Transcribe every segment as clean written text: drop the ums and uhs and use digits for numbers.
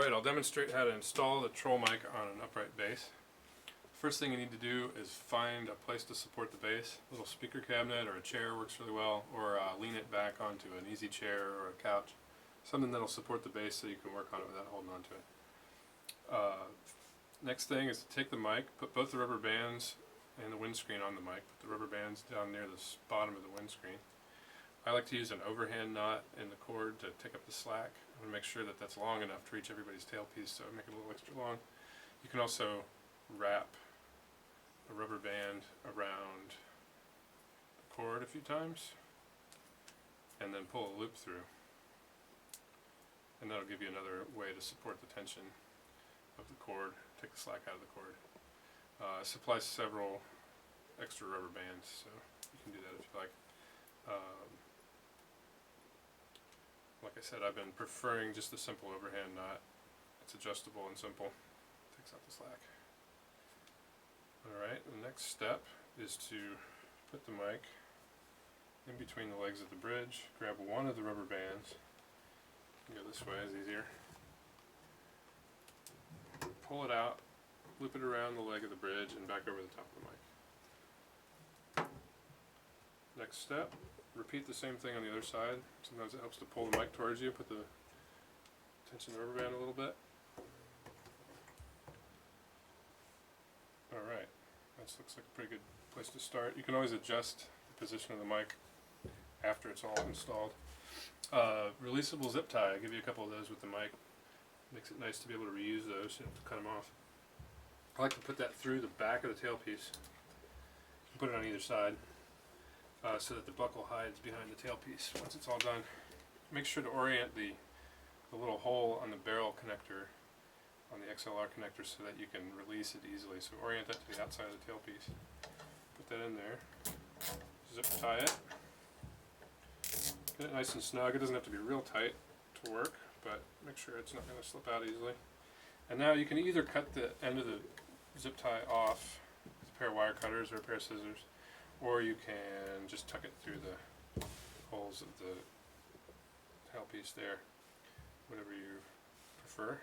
Alright, I'll demonstrate how to install the troll mic on an upright bass. First thing you need to do is find a place to support the bass. A little speaker cabinet or a chair works really well, or lean it back onto an easy chair or a couch. Something that'll support the bass so you can work on it without holding onto it. Next thing is to take the mic, put both the rubber bands and the windscreen on the mic. Put the rubber bands down near the bottom of the windscreen. I like to use an overhand knot in the cord to take up the slack. I'm going to make sure that that's long enough to reach everybody's tailpiece, so I make it a little extra long. You can also wrap a rubber band around the cord a few times and then pull a loop through. And that'll give you another way to support the tension of the cord, take the slack out of the cord. Supplies several extra rubber bands, so you can do that if you like. Like I said, I've been preferring just the simple overhand knot. It's adjustable and simple. Takes out the slack. Alright, the next step is to put the mic in between the legs of the bridge, grab one of the rubber bands, go this way is easier, pull it out, loop it around the leg of the bridge and back over the top of the mic. Next step, repeat the same thing on the other side. Sometimes it helps to pull the mic towards you, put the tension the rubber band a little bit. Alright, that looks like a pretty good place to start. You can always adjust the position of the mic after it's all installed. Releasable zip tie, I give you a couple of those with the mic. Makes it nice to be able to reuse those, you don't have to cut them off. I like to put that through the back of the tailpiece. Put it on either side. So that the buckle hides behind the tailpiece once it's all done. Make sure to orient the little hole on the barrel connector on the XLR connector so that you can release it easily. So orient that to the outside of the tailpiece. Put that in there. Zip tie it. Get it nice and snug. It doesn't have to be real tight to work, but make sure it's not going to slip out easily. And now you can either cut the end of the zip tie off with a pair of wire cutters or a pair of scissors, or you can just tuck it through the holes of the tailpiece there, whatever you prefer.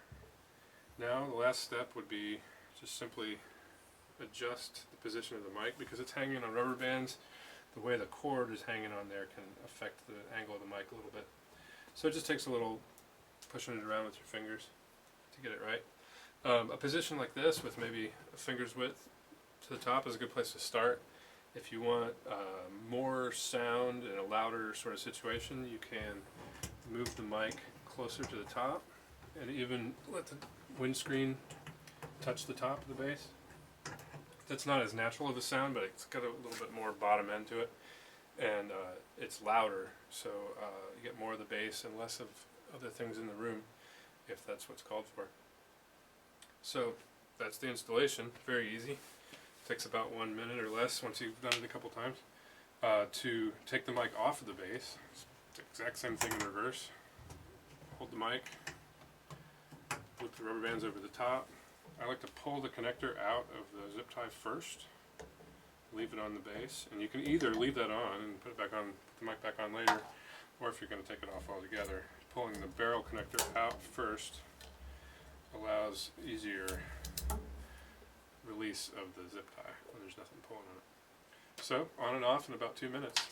Now the last step would be just simply adjust the position of the mic. Because it's hanging on rubber bands, the way the cord is hanging on there can affect the angle of the mic a little bit. So it just takes a little pushing it around with your fingers to get it right. A position like this with maybe a finger's width to the top is a good place to start. If you want more sound in a louder sort of situation, you can move the mic closer to the top and even let the windscreen touch the top of the bass. That's not as natural of a sound, but it's got a little bit more bottom end to it, and it's louder, so you get more of the bass and less of other things in the room, if that's what's called for. So that's the installation. Very easy. Takes about 1 minute or less once you've done it a couple times. To take the mic off of the bass, it's the exact same thing in reverse. Hold the mic, loop the rubber bands over the top. I like to pull the connector out of the zip tie first, leave it on the bass, and you can either leave that on and put it back on, put the mic back on later, or if you're going to take it off altogether, pulling the barrel connector out first allows easier release of the zip tie when there's nothing pulling on it. So on and off in about 2 minutes.